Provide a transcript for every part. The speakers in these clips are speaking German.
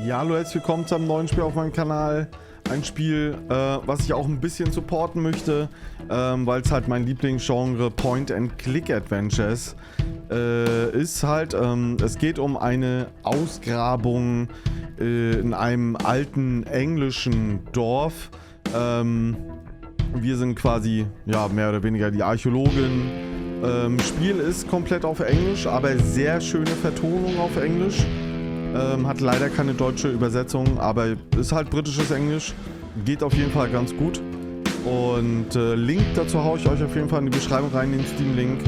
Ja, hallo, herzlich willkommen zu einem neuen Spiel auf meinem Kanal. Ein Spiel, was ich auch ein bisschen supporten möchte, weil es halt mein Lieblingsgenre Point Click Adventure ist. Es geht um eine Ausgrabung in einem alten englischen Dorf. Wir sind quasi, ja, mehr oder weniger die Archäologin. Spiel ist komplett auf Englisch, aber sehr schöne Vertonung auf Englisch. Hat leider keine deutsche Übersetzung, aber ist halt britisches Englisch. Geht auf jeden Fall ganz gut. Und Link dazu haue ich euch auf jeden Fall in die Beschreibung rein, den Steam-Link.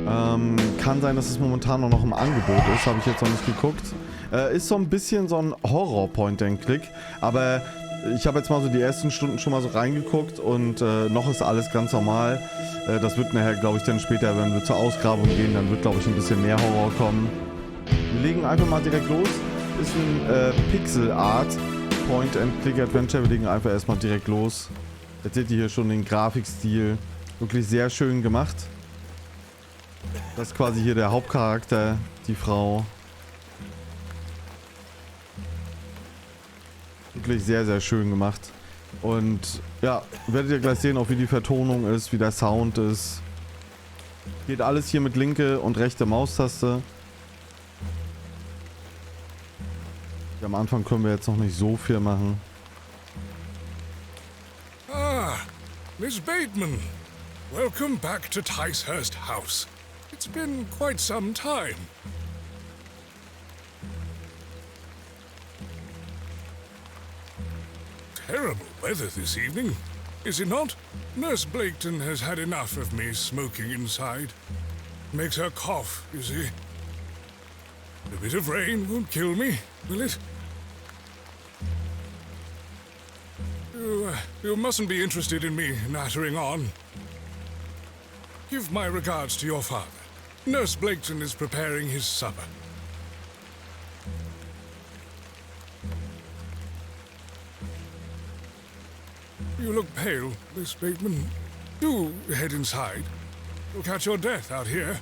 Kann sein, dass es momentan noch im Angebot ist, habe ich jetzt noch nicht geguckt. Ist so ein bisschen so ein Horror-Point-and-Click, aber ich habe jetzt mal so die ersten Stunden schon mal so reingeguckt und noch ist alles ganz normal. Das wird nachher, glaube ich, dann später, wenn wir zur Ausgrabung gehen, dann wird, glaube ich, ein bisschen mehr Horror kommen. Wir legen einfach mal direkt los. Ist ein Pixel Art Point and Click Adventure. Wir legen einfach erstmal direkt los. Jetzt seht ihr hier schon den Grafikstil. Wirklich sehr schön gemacht. Das ist quasi hier der Hauptcharakter, die Frau. Wirklich sehr, sehr schön gemacht. Und ja, werdet ihr gleich sehen, auch wie die Vertonung ist, wie der Sound ist. Geht alles hier mit linke und rechte Maustaste. Am Anfang können wir jetzt noch nicht so viel machen. Ah, Miss Bateman. Welcome back to Ticehurst House. It's been quite some time. Terrible weather this evening, is it not? Nurse Blaketon has had enough of me smoking inside. Makes her cough, you see. A bit of rain won't kill me, will it? You mustn't be interested in me nattering on. Give my regards to your father. Nurse Blaketon is preparing his supper. You look pale, Miss Bateman. Do head inside. You'll catch your death out here.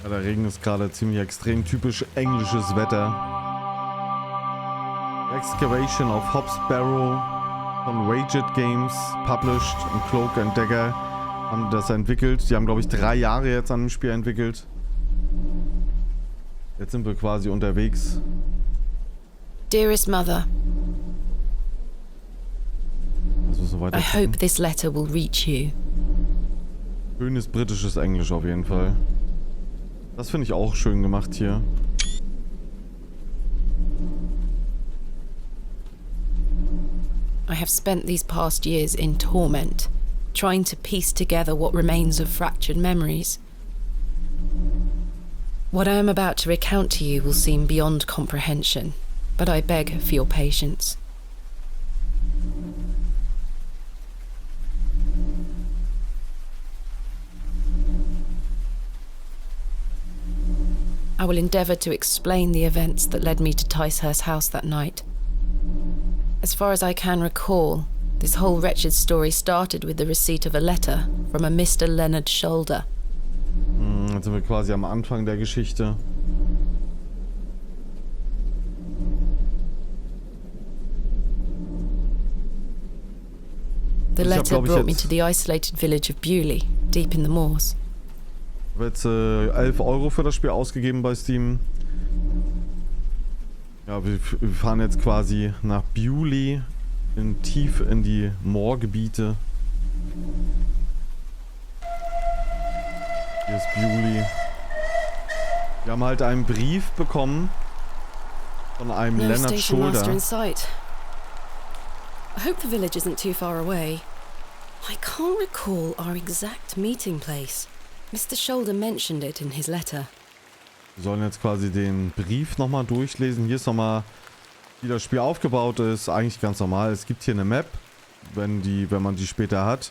Ja, der Regen ist gerade ziemlich extrem, typisch englisches Wetter. Excavation of Hob, Barrow von Raged Games, published und Cloak and Dagger haben das entwickelt. Die haben, glaube ich, 3 Jahre jetzt an dem Spiel entwickelt. Jetzt sind wir quasi unterwegs. Dearest Mother, Also so weiter. I hope this letter will reach you. Schönes britisches Englisch auf jeden Fall. Das finde ich auch schön gemacht hier. I have spent these past years in torment, trying to piece together what remains of fractured memories. What I am about to recount to you will seem beyond comprehension, but I beg for your patience. I will endeavour to explain the events that led me to Ticehurst House that night. As far as I can recall, this whole wretched story started with the receipt of a letter from a Mr. Leonard Shoulder. Jetzt sind wir quasi am Anfang der Geschichte. The letter brought me to the isolated village of Bewley, deep in the moors. Ich habe jetzt 11 Euro für das Spiel ausgegeben bei Steam. Ja, wir fahren jetzt quasi nach Bewley, tief in die Moorgebiete. Hier ist Bewley. Wir haben halt einen Brief bekommen von einem No Leonard station master Shoulder. in sight. I hope the village isn't too far away. I can't recall our exact meeting place. Mr. Shoulder mentioned it in his letter. Wir sollen jetzt quasi den Brief nochmal durchlesen. Hier ist nochmal, wie das Spiel aufgebaut ist. Eigentlich ganz normal. Es gibt hier eine Map, wenn man die später hat.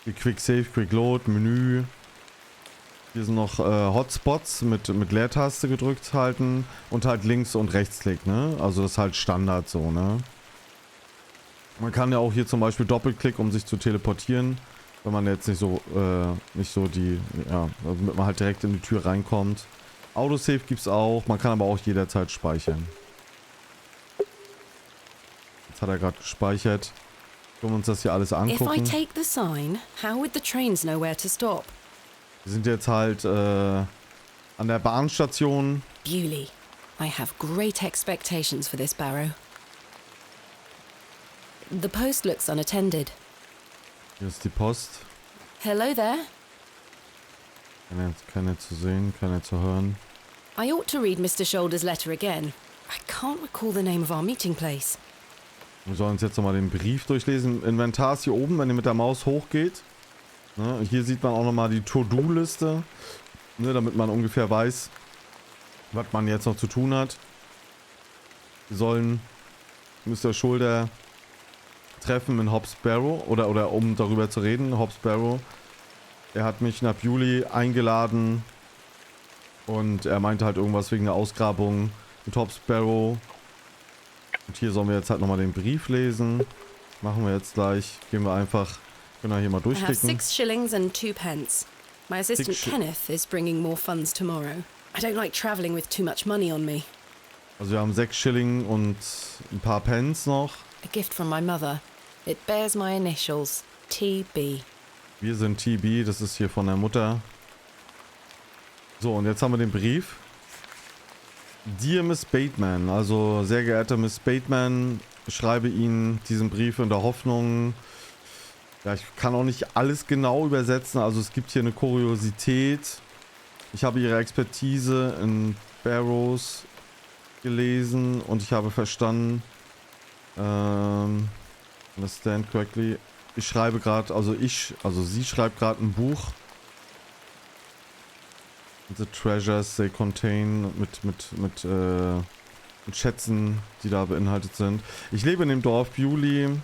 Wie Quick Save, Quick Load, Menü. Hier sind noch Hotspots mit Leertaste gedrückt halten und halt Links- und Rechtsklick, ne? Also das ist halt Standard so, ne? Man kann ja auch hier zum Beispiel Doppelklick, um sich zu teleportieren. Wenn man jetzt nicht so die, ja, damit man halt direkt in die Tür reinkommt. Autosave gibt's auch, man kann aber auch jederzeit speichern. Jetzt hat er gerade gespeichert. Können wir uns das hier alles angucken. If I take the sign, how would the trains know where to stop? Wir sind jetzt halt an der Bahnstation. Bewley, I have great expectations for this Barrow. The post looks unattended. Hier ist die Post. Hello there. Keine zu sehen, keine zu hören. I ought to read Mr. Shoulder's letter again. I can't recall the name of our meeting place. Wir sollen uns jetzt nochmal den Brief durchlesen. Inventar ist hier oben, wenn ihr mit der Maus hochgeht. Ne, hier sieht man auch nochmal die To-Do-Liste. Ne, damit man ungefähr weiß, was man jetzt noch zu tun hat. Wir sollen Mr. Shoulder treffen in Hob's Barrow. Oder um darüber zu reden, Hob's Barrow. Er hat mich nach Bewley eingeladen. Und er meinte halt irgendwas wegen der Ausgrabung mit Hob's Barrow. Und hier sollen wir jetzt halt nochmal den Brief lesen. Machen wir jetzt gleich. Gehen wir einfach, können wir hier mal I have durchklicken. 6 shillings and 2 pence. My assistant Kenneth is bringing more funds tomorrow. I don't like travelling with too much money on me. Also wir haben 6 Schilling und ein paar Pence noch. A gift from my mother. It bears my initials, TB. Wir sind TB, das ist hier von der Mutter. So, und jetzt haben wir den Brief. Dear Miss Bateman, also sehr geehrte Miss Bateman, ich schreibe Ihnen diesen Brief in der Hoffnung, ja, ich kann auch nicht alles genau übersetzen, also es gibt hier eine Kuriosität. Ich habe Ihre Expertise in Barrows gelesen und ich habe verstanden, understand correctly, ich schreibe gerade, sie schreibt gerade ein Buch. The treasures they contain mit Schätzen, die da beinhaltet sind. Ich lebe in dem Dorf Bewley,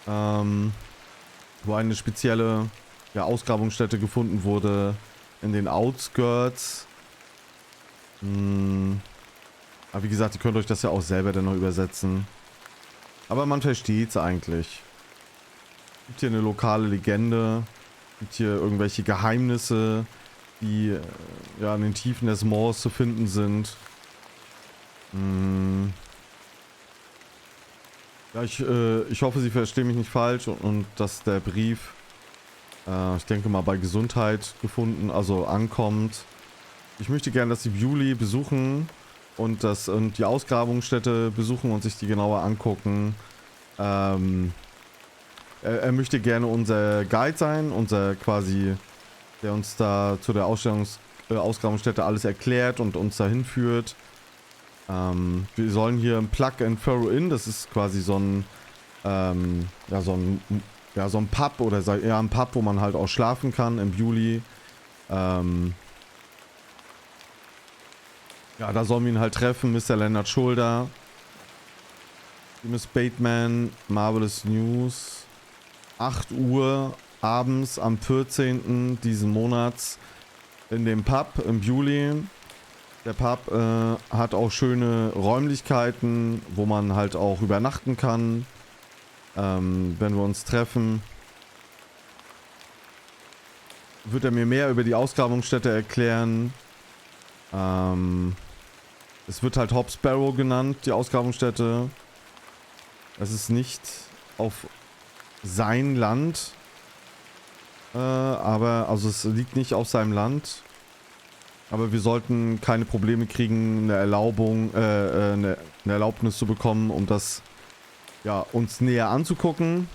wo eine spezielle Ausgrabungsstätte gefunden wurde in den Outskirts. Aber wie gesagt, ihr könnt euch das ja auch selber dann noch übersetzen. Aber man versteht es eigentlich. Es gibt hier eine lokale Legende, es gibt hier irgendwelche Geheimnisse, die in den Tiefen des Moors zu finden sind. Ja, ich hoffe, Sie verstehen mich nicht falsch und dass der Brief, ich denke mal, bei Gesundheit ankommt. Ich möchte gerne, dass Sie Bewley besuchen und die Ausgrabungsstätte besuchen und sich die genauer angucken. Er möchte gerne unser Guide sein, der uns da zu der Ausgrabungsstätte alles erklärt und uns dahin führt. Wir sollen hier ein Plug and Furrow Inn, das ist quasi so ein Pub oder ein Pub, wo man halt auch schlafen kann in Bewley. Da sollen wir ihn halt treffen, Mr. Leonard Shoulder. Miss Bateman, Marvelous News. 8 Uhr abends am 14. diesen Monats in dem Pub in Bewley. Der Pub hat auch schöne Räumlichkeiten, wo man halt auch übernachten kann, wenn wir uns treffen. Wird er mir mehr über die Ausgrabungsstätte erklären. Es wird halt Hob's Barrow genannt, die Ausgrabungsstätte. Es ist nicht auf sein Land. Es liegt nicht auf seinem Land. Aber wir sollten keine Probleme kriegen, eine Erlaubnis zu bekommen, um das uns näher anzugucken.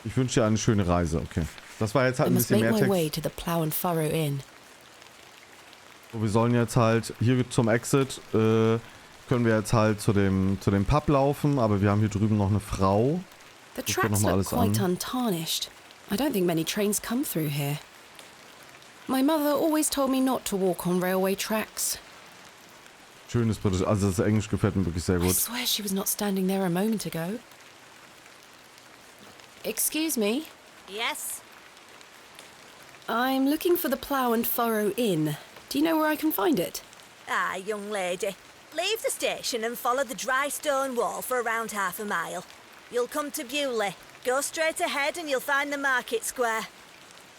Ich wünsche dir eine schöne Reise. Okay. Das war jetzt halt ein bisschen mehr Text. So, wir sollen jetzt halt hier zum Exit können wir jetzt halt zu dem Pub laufen, aber wir haben hier drüben noch eine Frau. The tracks look quite untarnished. I don't think many trains come through here. My mother always told me not to walk on railway tracks. Schönes Britisch, also das Englisch gefällt mir wirklich sehr gut. I swear she was not standing there a moment ago. Excuse me? Yes? I'm looking for the Plough and Furrow Inn. Do you know where I can find it? Ah, young lady. Leave the station and follow the dry stone wall for around half a mile. You'll come to Bewley. Go straight ahead and you'll find the market square.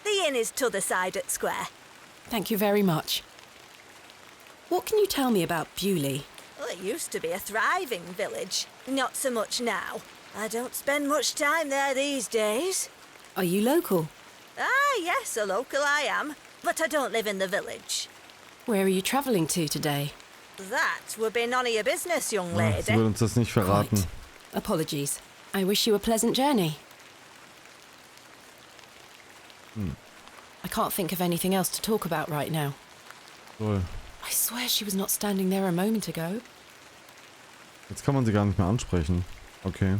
The inn is t'other side at square. Thank you very much. What can you tell me about Bewley? Well, it used to be a thriving village. Not so much now. I don't spend much time there these days. Are you local? Ah, yes, a local I am. But I don't live in the village. Where are you travelling to today? That would be none of your business, young lady. Sie will uns das nicht verraten. Quite. Apologies. I wish you a pleasant journey. I can't think of anything else to talk about right now. Toll. I swear she was not standing there a moment ago. Jetzt kann man sie gar nicht mehr ansprechen. Okay.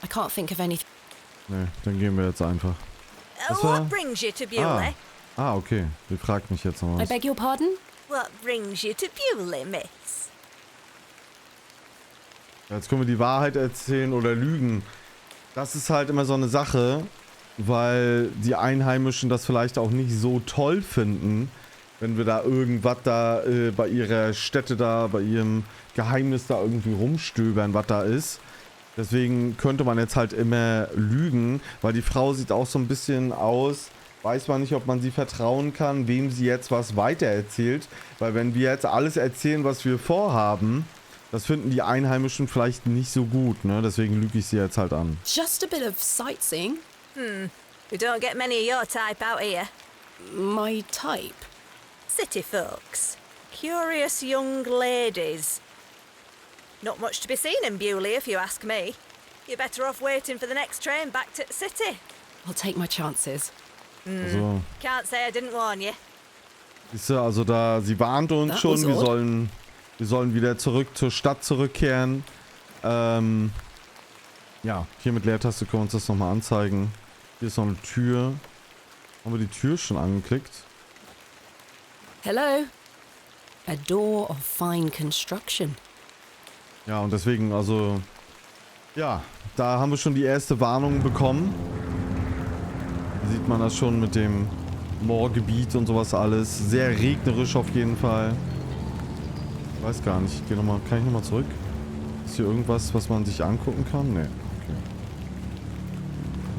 I can't think of anything. Ne, dann gehen wir jetzt einfach. What brings you to Bewley? Okay. Sie fragt mich jetzt noch I was. beg your pardon? What brings you to Bewley, miss? Jetzt können wir die Wahrheit erzählen oder lügen. Das ist halt immer so eine Sache, weil die Einheimischen das vielleicht auch nicht so toll finden, wenn wir da irgendwas da bei ihrer Stätte da, bei ihrem Geheimnis da irgendwie rumstöbern, was da ist. Deswegen könnte man jetzt halt immer lügen, weil die Frau sieht auch so ein bisschen aus, weiß man nicht, ob man sie vertrauen kann, wem sie jetzt was weitererzählt. Weil wenn wir jetzt alles erzählen, was wir vorhaben, das finden die Einheimischen vielleicht nicht so gut, ne? Deswegen lüge ich sie jetzt halt an. Just a bit of sightseeing. We don't get many of your type out here. My type. City folks. Curious young ladies. Not much to be seen in Bewley, if you ask me. You're better off waiting for the next train back to the city. I'll take my chances. Also, Can't say I didn't warn you. siehst du, also da, sie warnt uns That schon, was wir odd. sollen wieder zurück zur Stadt zurückkehren. Ja, hier mit Leertaste können wir uns das nochmal anzeigen. Hier ist noch eine Tür. Haben wir die Tür schon angeklickt? Hello? A door of fine construction. Ja, und deswegen, also, ja, da haben wir schon die erste Warnung bekommen. Hier sieht man das schon mit dem Moorgebiet und sowas alles. Sehr regnerisch auf jeden Fall. Ich weiß gar nicht, kann ich nochmal zurück? Ist hier irgendwas, was man sich angucken kann? Ne,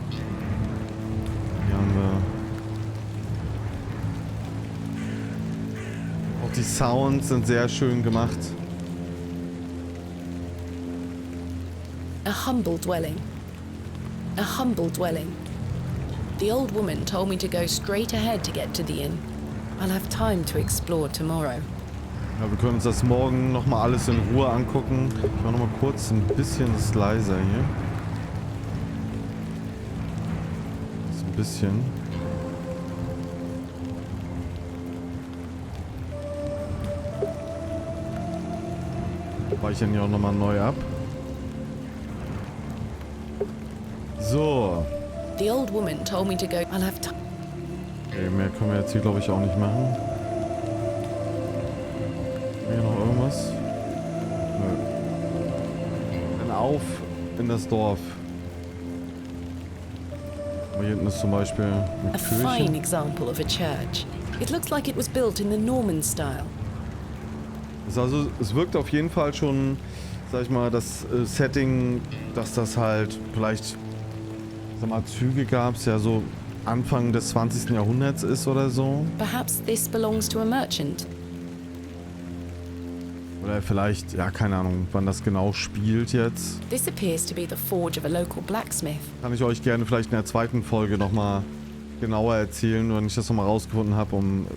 okay. Hier haben wir auch die Sounds sind sehr schön gemacht. A humble dwelling. A humble dwelling. The old woman told me to go straight ahead to get to the inn. I'll have time to explore tomorrow. Ja, wir können uns das morgen nochmal alles in Ruhe angucken. Ich mache nochmal kurz ein bisschen das leiser hier. Das ist ein bisschen. Speichern hier auch nochmal neu ab. So. The old woman told me to go. I'll have time. Okay, mehr können wir jetzt hier, glaube ich, auch nicht machen. Hier noch irgendwas? Nö. Dann auf in das Dorf. Hier hinten ist zum Beispiel eine A fine Kirche. example of a church. It looks like it was built in the Norman style. Also, es wirkt auf jeden Fall schon, sag ich mal, das Setting, dass das halt vielleicht, sag mal, Züge gab es ja so Anfang des 20. Jahrhunderts ist oder so. Perhaps this belongs to a merchant. Oder vielleicht, ja, keine Ahnung, wann das genau spielt jetzt. This appears to be the forge of a local blacksmith. Kann ich euch gerne vielleicht in der zweiten Folge nochmal genauer erzählen, wenn ich das nochmal rausgefunden habe, um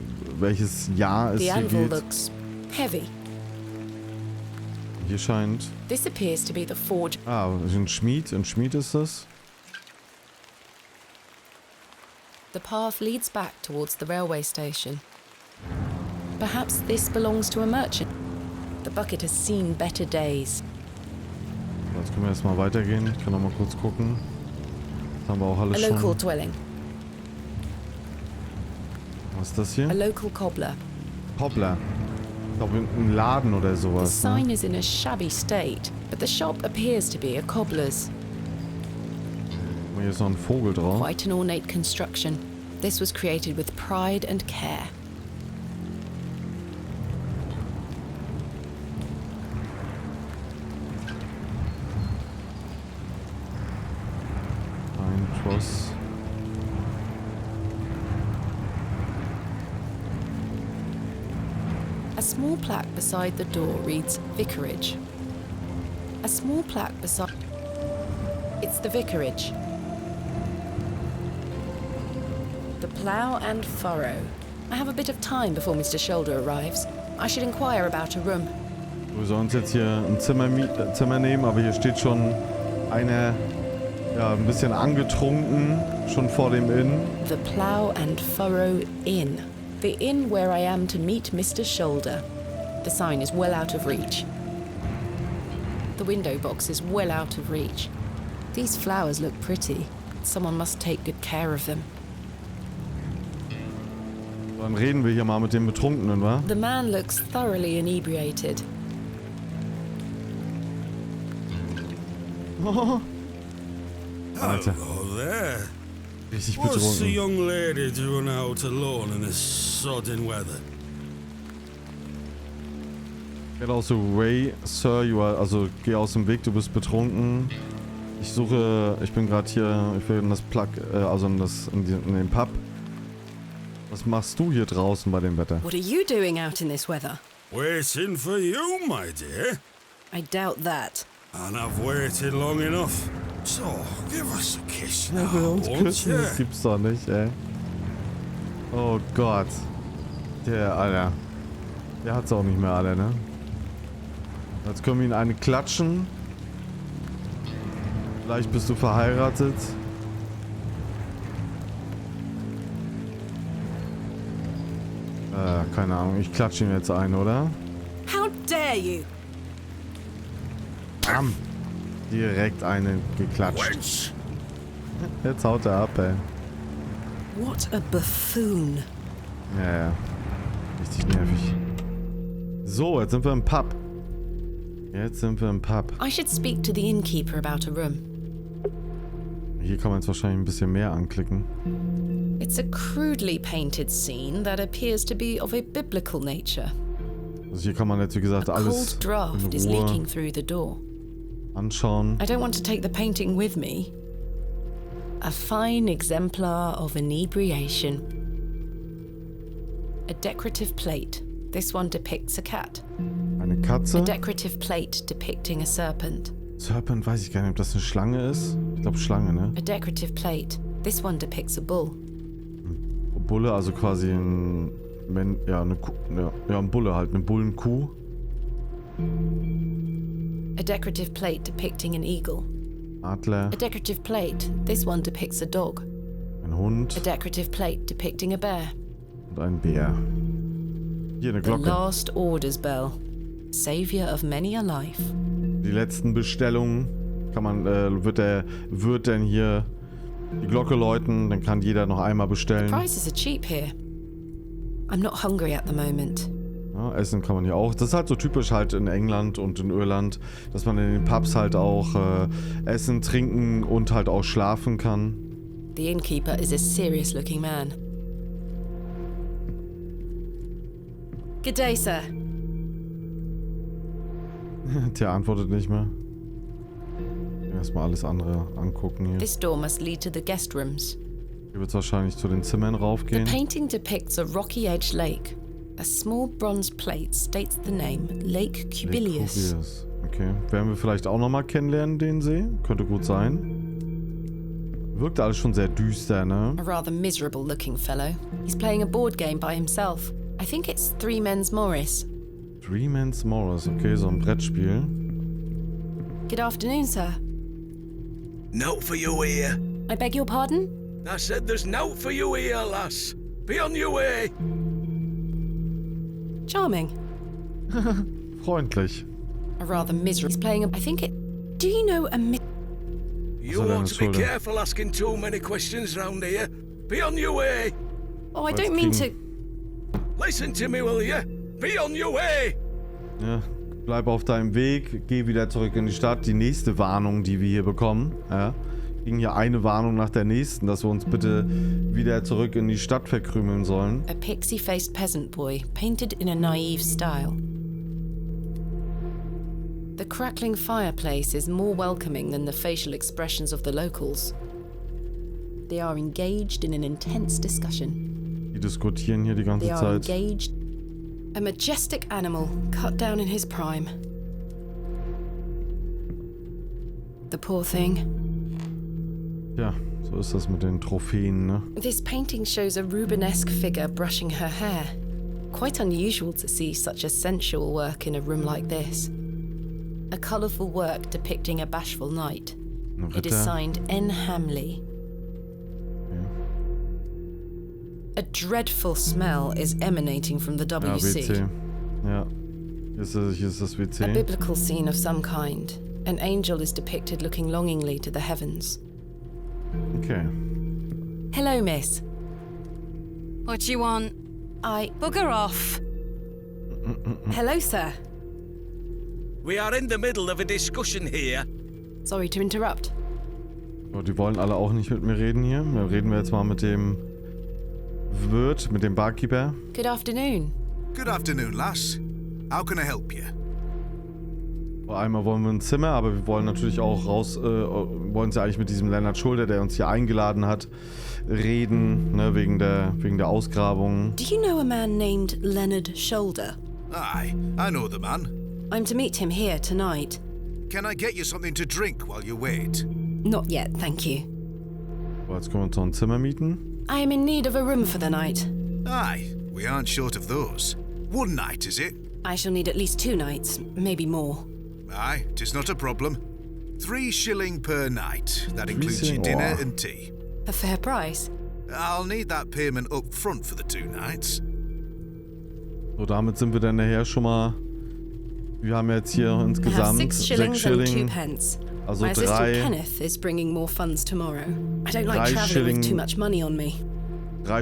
welches Jahr es The hier anvil geht. looks heavy. Hier scheint... This appears to be the forge. ein Schmied. Ein Schmied ist das. The path leads back towards the railway station. Perhaps this belongs to a merchant. The bucket has seen better days. Jetzt können wir erstmal weitergehen. Ich kann noch mal kurz gucken. Das haben wir auch A alles local schon. dwelling. Was ist das hier? A local cobbler. Hoppla. Ich glaube, ein Laden oder The sowas. Ne? sign is in a shabby state, but the shop appears to be a cobbler's. Hier ist noch ein Vogel drauf. Quite an ornate construction. This was created with pride and care. Ein Tross. A small plaque beside the door reads Vicarage. A small plaque beside... It's the vicarage. The plough and furrow. I have a bit of time before Mr. Shoulder arrives. I should inquire about a room. Wir sollen uns jetzt hier ein Zimmer nehmen, aber hier steht schon einer, ja, ein bisschen angetrunken, schon vor dem Inn. The Plough and Furrow Inn. The inn where I am to meet Mr. Shoulder. The sign is well out of reach. The window box is well out of reach. These flowers look pretty. Someone must take good care of them. Dann reden wir hier mal mit dem Betrunkenen, wa? The man looks thoroughly inebriated. Alter, Hello there. richtig What's the betrunken. young lady doing out alone in this sodding weather? Get out the way, Sir, you are, also geh aus dem Weg, du bist betrunken. Ich bin gerade hier, ich will in das Plug, in den Pub. Was machst du hier draußen bei dem Wetter? What are you doing out in this weather? Waiting for you, my dear. I doubt that. And I've waited long enough. So, give us a kiss Er now, will uns won't küssen, you? das gibt's doch nicht, ey. Oh Gott. Alter. Der hat's auch nicht mehr alle, ne? Jetzt können wir ihn eine klatschen. Vielleicht bist du verheiratet. Keine Ahnung. Ich klatsche ihn jetzt ein, oder? How dare you? Bam. Direkt eine geklatscht. Wench! Jetzt haut er ab, ey. What a buffoon. Ja. Richtig nervig. So, jetzt sind wir im Pub. I should speak to the innkeeper about a room. Hier kann man jetzt wahrscheinlich ein bisschen mehr anklicken. It's a crudely painted scene that appears to be of a biblical nature. Also hier kann man jetzt, wie gesagt, A alles cold draft is in Ruhe leaking through the door. anschauen. I don't want to take the painting with me. A fine exemplar of inebriation. A decorative plate. This one depicts a cat. Eine A Katze. decorative plate depicting a serpent. Serpent, weiß ich gar nicht, ob das eine Schlange ist. Ich glaube Schlange, ne? A decorative plate. This one depicts a bull. Bulle, also quasi ein Bulle halt, eine Bullenkuh. A decorative plate depicting an eagle. Adler, A decorative plate. This one depicts a dog. ein Hund A decorative plate depicting a bear. und ein Bär. Hier eine The Glocke. last orders bell. Savior of many a life. Die letzten Bestellungen kann man, wird denn hier die Glocke läuten, dann kann jeder noch einmal bestellen. Prices are cheap here. I'm not hungry at the moment. Ja, essen kann man hier auch. Das ist halt so typisch halt in England und in Irland, dass man in den Pubs halt auch essen, trinken und halt auch schlafen kann. The innkeeper is a serious looking man. Good day, sir. Der antwortet nicht mehr. Erstmal alles andere angucken hier. This door must lead to the guest rooms. Hier wird es wahrscheinlich zu den Zimmern The raufgehen. painting depicts a rocky edged lake. A small bronze plate states the name Lake Cubilius. Cubilius. Okay. Werden wir vielleicht auch nochmal kennenlernen, den See? Könnte gut sein. Wirkt alles schon sehr düster, ne? A rather miserable looking fellow. He's playing a board game by himself. I think it's Three Men's Morris. Three Men's Morris, okay, so ein Brettspiel. Good afternoon, sir. Note for you here. I beg your pardon? I said there's note for you here, lass. Be on your way. Charming. Freundlich. A rather miserable. He's playing a. I think it. Do you know a You What's that want to be on his shoulder? careful asking too many questions round here. Be on your way. Oh, I Let's don't mean to. clean- Listen to me, will you? Be on your way. Ja, bleib auf deinem Weg, geh wieder zurück in die Stadt. Die nächste Warnung, die wir hier bekommen, ja, ging hier eine Warnung nach der nächsten, dass wir uns bitte wieder zurück in die Stadt verkrümeln sollen. A pixie-faced peasant boy, painted in a naive style. The crackling fireplace is more welcoming than the facial expressions of the locals. They are engaged in an intense discussion. Die diskutieren hier die ganze They are Zeit. engaged. A majestic animal cut down in his prime. The poor thing. Ja, so ist das mit den Trophäen, ne? This painting shows a Rubenesque figure brushing her hair. Quite unusual to see such a sensual work in a room like this. A colourful work depicting a bashful knight. Ein It is Ritter. signed N. Hamley. A dreadful smell is emanating from the Ja, WC. WC. Ja. Hier ist das A WC. biblical scene of some kind. An angel is depicted looking longingly to the heavens. Okay. Hello, miss. What you want? I... Bugger off. Hello, sir. We are in the middle of a discussion here. Sorry to interrupt. So, die wollen alle auch nicht mit mir reden hier. Da reden wir jetzt mal mit dem Wirt, mit dem Barkeeper. Good afternoon. Good afternoon, lass. How can I help you? Einmal wollen wir ein Zimmer, aber wir wollen natürlich auch wollen sie eigentlich mit diesem Lennart Schulter, der uns hier eingeladen hat, reden, ne, wegen der Ausgrabung. Do you know a man named Leonard Shoulder? Aye, I know the man. I'm to meet him here tonight. Can I get you something to drink while you wait? Not yet, thank you. So, jetzt können wir uns noch ein Zimmer mieten. I am in need of a room for the night. Aye, we aren't short of those. One night, is it? I shall need at least 2 nights, maybe more. Aye, 'tis not a problem. 3 shilling per night. That includes your shilling, dinner oh. and tea. A fair price. I'll need that payment up front for the 2 nights. So, damit sind wir dann nachher schon mal. Wir haben jetzt hier I have insgesamt 6 shillings and 2 Schilling. pence. Also My assistant 3 Kenneth is bringing more funds tomorrow. I don't like 3 travelling Schilling. with too much money on me.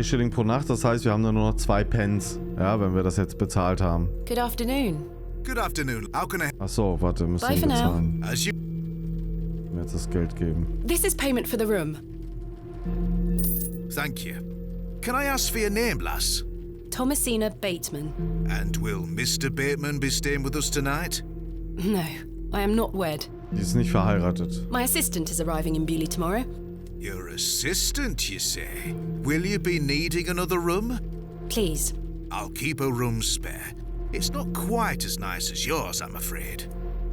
Schilling pro Nacht. Das heißt, wir haben dann nur noch 2 Pence. Ja, wenn wir das jetzt bezahlt haben. Good afternoon. Good afternoon. How can I... Achso, warte, wir müssen Bye for now. bezahlen. As you... Mir jetzt das Geld geben. This is payment for the room. Thank you. Can I ask for your name, lass? Thomasina Bateman. And will Mr. Bateman be staying with us tonight? No, I am not wed. Die ist nicht verheiratet. My assistant is arriving in Bewley tomorrow. Your assistant, you say? Will you be needing another room? Please. I'll keep a room spare. It's not quite as nice as yours, I'm afraid.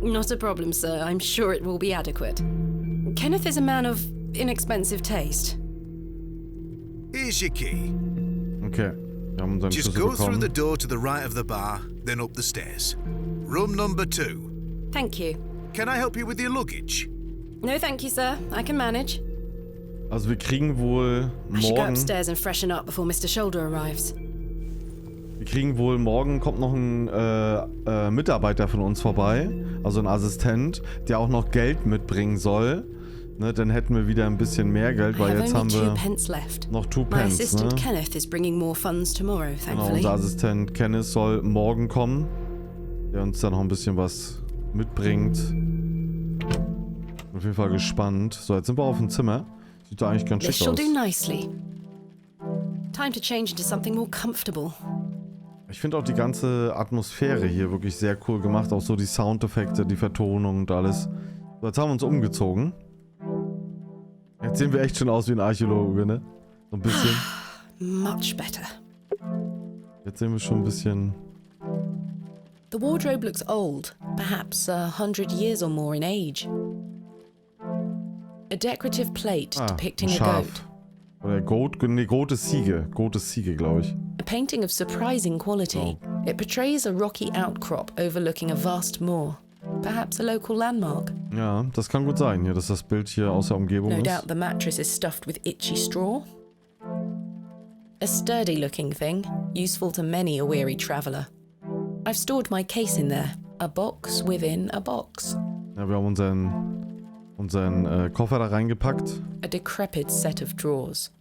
Not a problem, sir. I'm sure it will be adequate. Kenneth is a man of inexpensive taste. Here's your key. Okay, wir haben unseren Just Schlüssel go through the bekommen. door to the right of the bar, then up the stairs. Room number 2. Thank you. Can I help you with your luggage? No, thank you, sir. I can manage. Also wir kriegen wohl I should go morgen. upstairs and freshen up before Mr. Shoulder arrives. Morgen kommt noch ein Mitarbeiter von uns vorbei, also ein Assistent, der auch noch Geld mitbringen soll. Ne, dann hätten wir wieder ein bisschen mehr Geld, I weil have jetzt only haben 2 wir pence left. noch 2 My Pence. assistant Ne? Kenneth is bringing more funds tomorrow, Genau, thankfully. unser Assistent Kenneth soll morgen kommen, der uns dann noch ein bisschen was mitbringt. Bin auf jeden Fall gespannt. So, jetzt sind wir auf dem Zimmer. Sieht da eigentlich ganz This schick shall aus. do nicely. Time to change into something more comfortable. Ich finde auch die ganze Atmosphäre hier wirklich sehr cool gemacht. Auch so die Soundeffekte, die Vertonung und alles. So, jetzt haben wir uns umgezogen. Jetzt sehen wir echt schon aus wie ein Archäologe, ne? So ein bisschen. Much better. Jetzt sehen wir schon ein bisschen... The wardrobe looks old, perhaps 100 years or more in age. A decorative plate ein depicting a Schaf. goat. Oder Goat, nee, Goat ist Ziege. Goat ist Ziege, glaube ich. A painting of surprising quality. It portrays a rocky outcrop overlooking a vast moor. Perhaps a local landmark. Ja, das kann gut sein hier, dass das Bild hier aus der Umgebung No ist. doubt the mattress is stuffed with itchy straw. A sturdy looking thing, useful to many a weary traveller. I've stored my case in there. A box within a box. Ja, wir haben unseren Koffer da reingepackt. A decrepit set of drawers.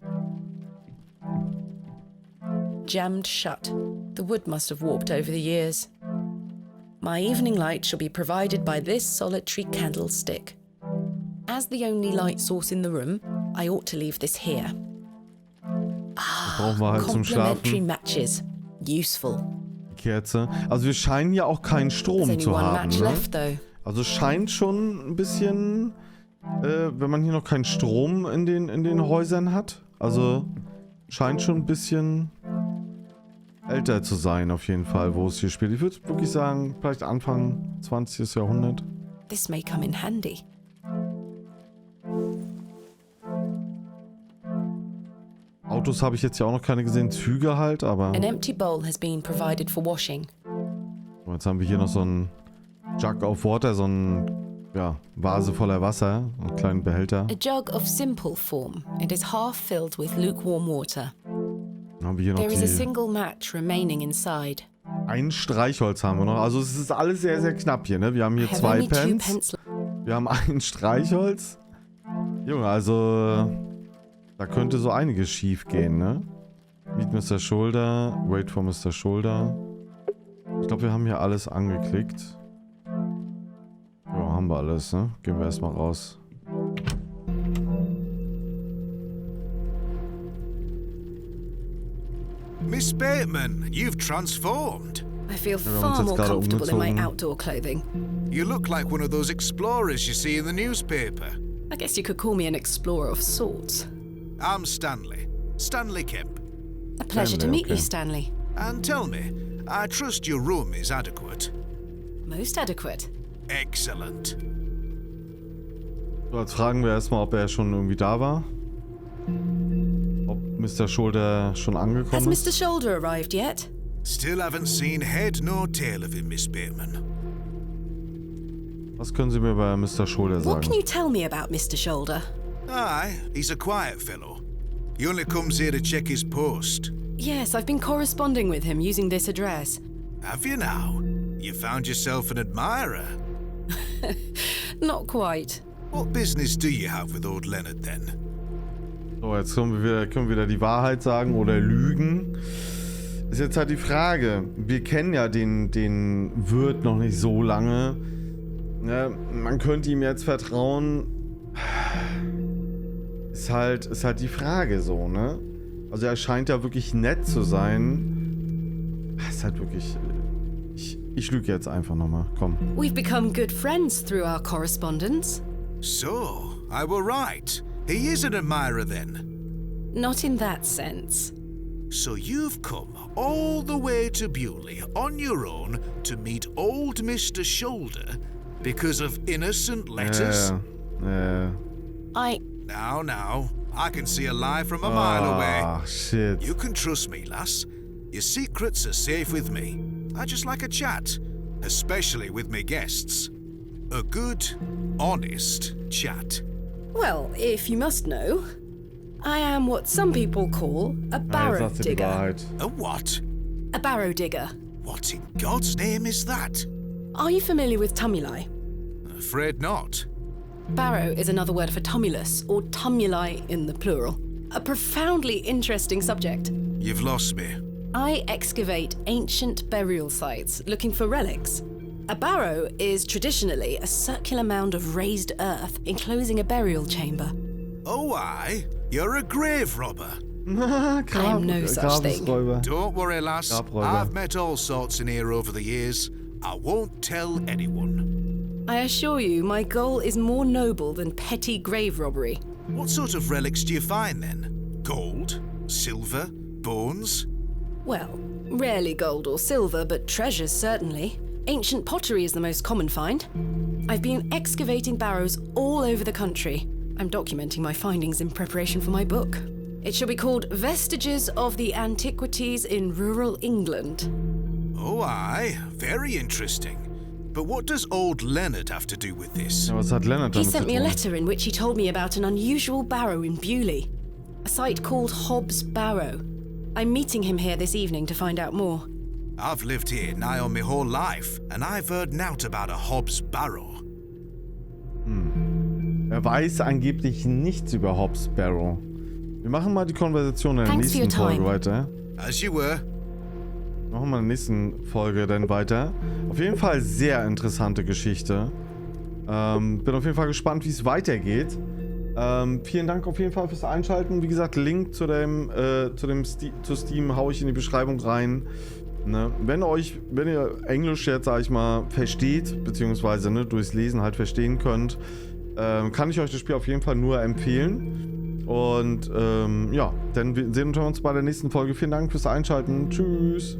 Jammed shut. The wood must have warped over the years. My evening light shall be provided by this solitary candlestick. As the only light source in the room, I ought to leave this here. Das brauchen wir halt zum Complementary Schlafen. matches. Useful. Die Kerze. Also wir scheinen ja auch keinen There's Strom only zu one haben, match ne? left, though. Also scheint schon ein bisschen wenn man hier noch keinen Strom in den Häusern hat. Also scheint schon ein bisschen älter zu sein auf jeden Fall, wo es hier spielt. Ich würde wirklich sagen, vielleicht Anfang 20. Jahrhundert. This may come in handy. Autos habe ich jetzt ja auch noch keine gesehen, Züge halt, aber... An empty bowl has been provided for washing. Jetzt haben wir hier noch so ein Jug of Water, so ein, ja, Vase voller Wasser, einen kleinen Behälter. A jug of simple form. It is half filled with lukewarm water. Dann haben wir hier noch There is a single match remaining inside. ein Streichholz haben wir noch. Also es ist alles sehr, sehr knapp hier, ne? Wir haben hier 2 Pens. Wir haben ein Streichholz. Junge, also da könnte so einiges schief gehen, ne? Meet Mr. Shoulder, wait for Mr. Shoulder. Ich glaube, wir haben hier alles angeklickt. Ja, haben wir alles, ne? Gehen wir erstmal raus. Miss Bateman, you've transformed. I feel far more comfortable in my outdoor clothing. You look like one of those explorers you see in the newspaper. I guess you could call me an explorer of sorts. I'm Stanley. Stanley Kemp. A pleasure to meet you, Stanley. And tell me, I trust your room is adequate. Most adequate. Excellent. So, jetzt fragen wir erstmal, ob er schon irgendwie da war. Ob Mr. Shoulder schon angekommen ist. Has Mr. Shoulder arrived yet? Still haven't seen head nor tail of him, Miss Bateman. Was können Sie mir bei Mr. Shoulder sagen? What can you tell me about Mr. Shoulder? Aye, he's a quiet fellow. He only comes here to check his post. Yes, I've been corresponding with him using this address. Have you now? You found yourself an admirer. Not quite. What business do you have with old Leonard then? So, jetzt können wir wieder die Wahrheit sagen oder lügen. Ist jetzt halt die Frage. Wir kennen ja den Wirt noch nicht so lange. Ja, man könnte ihm jetzt vertrauen. Ist halt die Frage so, ne? Also er scheint ja wirklich nett zu sein. Ist halt wirklich... Ich lüge jetzt einfach nochmal. Komm. We've become good friends through our correspondence. So, I were right. He is an admirer then. Not in that sense. So you've come all the way to Bewley on your own to meet old Mr. Shoulder because of innocent letters? Now, I can see a lie from a mile away. Ah, shit. You can trust me, lass. Your secrets are safe with me. I just like a chat, especially with me guests. A good, honest chat. Well, if you must know, I am what some people call a barrow digger. A what? A barrow digger. What in God's name is that? Are you familiar with tumuli? Afraid not. Barrow is another word for tumulus, or tumuli in the plural. A profoundly interesting subject. You've lost me. I excavate ancient burial sites looking for relics. A barrow is traditionally a circular mound of raised earth enclosing a burial chamber. Oh, aye? You're a grave robber. I am no such thing. Don't worry, lass. I've met all sorts in here over the years. I won't tell anyone. I assure you, my goal is more noble than petty grave robbery. What sort of relics do you find then? Gold? Silver? Bones? Well, rarely gold or silver, but treasures certainly. Ancient pottery is the most common find. I've been excavating barrows all over the country. I'm documenting my findings in preparation for my book. It shall be called Vestiges of the Antiquities in Rural England. Oh, aye. Very interesting. But what does old Leonard have to do with this? Ja, was hat Leonard He damit sent zu me a tun? letter in which he told me about an unusual barrow in Bewley. A site called Hob's Barrow. I'm meeting him here this evening to find out more. I've lived here nigh on my whole life, and I've heard naught about a Hob's Barrow. Er weiß angeblich nichts über Hob's Barrow. Wir machen mal die Konversation in der Thanks nächsten for your Folge time. weiter. As you were. Machen wir in der nächsten Folge dann weiter. Auf jeden Fall sehr interessante Geschichte. Bin auf jeden Fall gespannt, wie es weitergeht. Vielen Dank auf jeden Fall fürs Einschalten. Wie gesagt, Link zu Steam haue ich in die Beschreibung rein. Ne? Wenn ihr Englisch jetzt, sag ich mal, versteht, beziehungsweise durchs Lesen halt verstehen könnt, kann ich euch das Spiel auf jeden Fall nur empfehlen. Und ja, dann sehen wir uns bei der nächsten Folge. Vielen Dank fürs Einschalten. Tschüss.